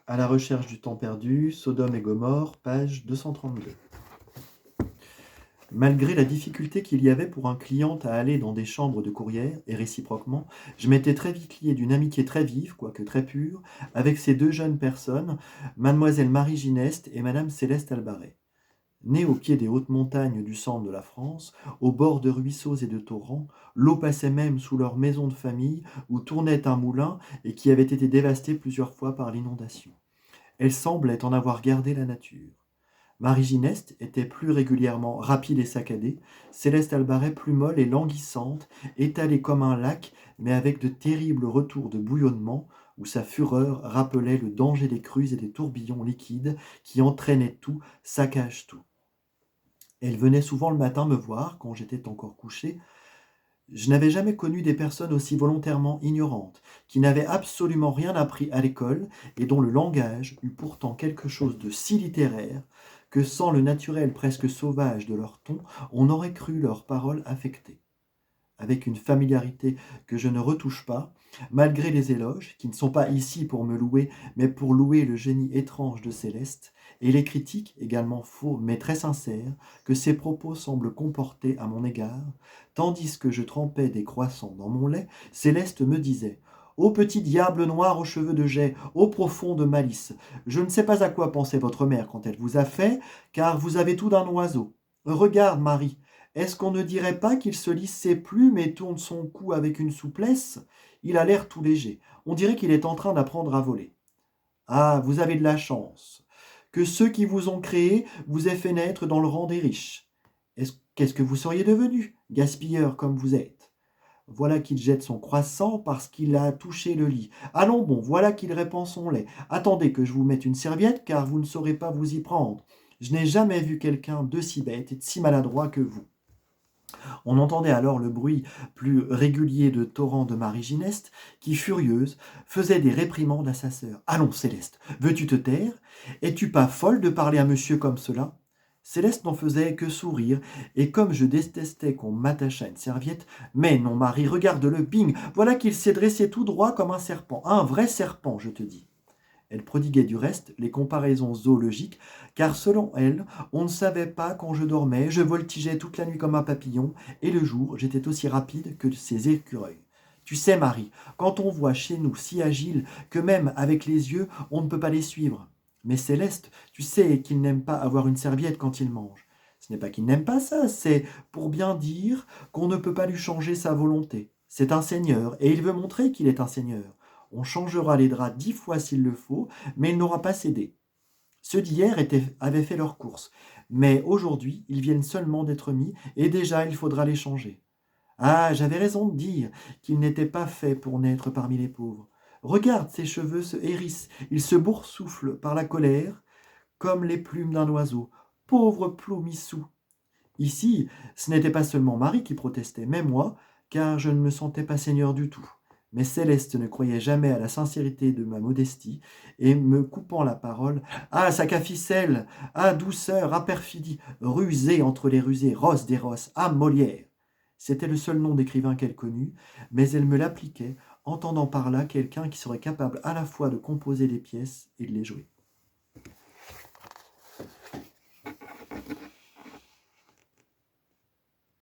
À la recherche du temps perdu, Sodome et Gomorrhe, page 232. Malgré la difficulté qu'il y avait pour un client à aller dans des chambres de courrière, et réciproquement, je m'étais très vite lié d'une amitié très vive, quoique très pure, avec ces deux jeunes personnes, mademoiselle Marie Gineste et madame Céleste Albaret. Nés au pied des hautes montagnes du centre de la France, au bord de ruisseaux et de torrents, l'eau passait même sous leur maison de famille où tournait un moulin et qui avait été dévasté plusieurs fois par l'inondation. Elle semblait en avoir gardé la nature. Marie Gineste était plus régulièrement rapide et saccadée, Céleste Albaret plus molle et languissante, étalée comme un lac, mais avec de terribles retours de bouillonnement, où sa fureur rappelait le danger des crues et des tourbillons liquides qui entraînaient tout, saccagent tout. Elle venait souvent le matin me voir, quand j'étais encore couché. Je n'avais jamais connu des personnes aussi volontairement ignorantes, qui n'avaient absolument rien appris à l'école et dont le langage eut pourtant quelque chose de si littéraire que sans le naturel presque sauvage de leur ton, on aurait cru leurs paroles affectées. Avec une familiarité que je ne retouche pas, malgré les éloges, qui ne sont pas ici pour me louer, mais pour louer le génie étrange de Céleste, et les critiques, également faux mais très sincères, que ses propos semblent comporter à mon égard, tandis que je trempais des croissants dans mon lait, Céleste me disait « Ô petit diable noir aux cheveux de jais, ô profonde malice, je ne sais pas à quoi pensait votre mère quand elle vous a fait, car vous avez tout d'un oiseau. Regarde, Marie, est-ce qu'on ne dirait pas qu'il se lisse ses plumes et tourne son cou avec une souplesse? Il a l'air tout léger. On dirait qu'il est en train d'apprendre à voler. Ah, vous avez de la chance. Que ceux qui vous ont créé vous aient fait naître dans le rang des riches. Qu'est-ce que vous seriez devenu, gaspilleur comme vous êtes? Voilà qu'il jette son croissant parce qu'il a touché le lit. Allons bon, voilà qu'il répand son lait. Attendez que je vous mette une serviette, car vous ne saurez pas vous y prendre. Je n'ai jamais vu quelqu'un de si bête et de si maladroit que vous. On entendait alors le bruit plus régulier de torrents de Marie Gineste, qui, furieuse, faisait des réprimandes à sa sœur. Allons, Céleste, veux-tu te taire? Es-tu pas folle de parler à monsieur comme cela? Céleste n'en faisait que sourire, et comme je détestais qu'on m'attachât une serviette, mais non, Marie, regarde-le, bing, voilà qu'il s'est dressé tout droit comme un serpent, un vrai serpent, je te dis. Elle prodiguait du reste les comparaisons zoologiques, car selon elle, on ne savait pas quand je dormais, je voltigeais toute la nuit comme un papillon, et le jour, j'étais aussi rapide que ces écureuils. Tu sais, Marie, quand on voit chez nous si agiles que même avec les yeux, on ne peut pas les suivre. Mais Céleste, tu sais qu'il n'aime pas avoir une serviette quand il mange. Ce n'est pas qu'il n'aime pas ça, c'est pour bien dire qu'on ne peut pas lui changer sa volonté. C'est un seigneur, et il veut montrer qu'il est un seigneur. On changera les draps 10 fois s'il le faut, mais il n'aura pas cédé. Ceux d'hier avaient fait leur course, mais aujourd'hui, ils viennent seulement d'être mis, et déjà il faudra les changer. Ah, j'avais raison de dire qu'il n'était pas fait pour naître parmi les pauvres. Regarde, ses cheveux se hérissent, il se boursoufle par la colère, comme les plumes d'un oiseau. Pauvre Plomissou! Ici, ce n'était pas seulement Marie qui protestait, mais moi, car je ne me sentais pas seigneur du tout. Mais Céleste ne croyait jamais à la sincérité de ma modestie, et me coupant la parole, ah, sac à ficelle, ah, douceur, ah, perfidie, rusée entre les rusés, rosse des rosses, ah, Molière. C'était le seul nom d'écrivain qu'elle connut, mais elle me l'appliquait, entendant par là quelqu'un qui serait capable à la fois de composer des pièces et de les jouer.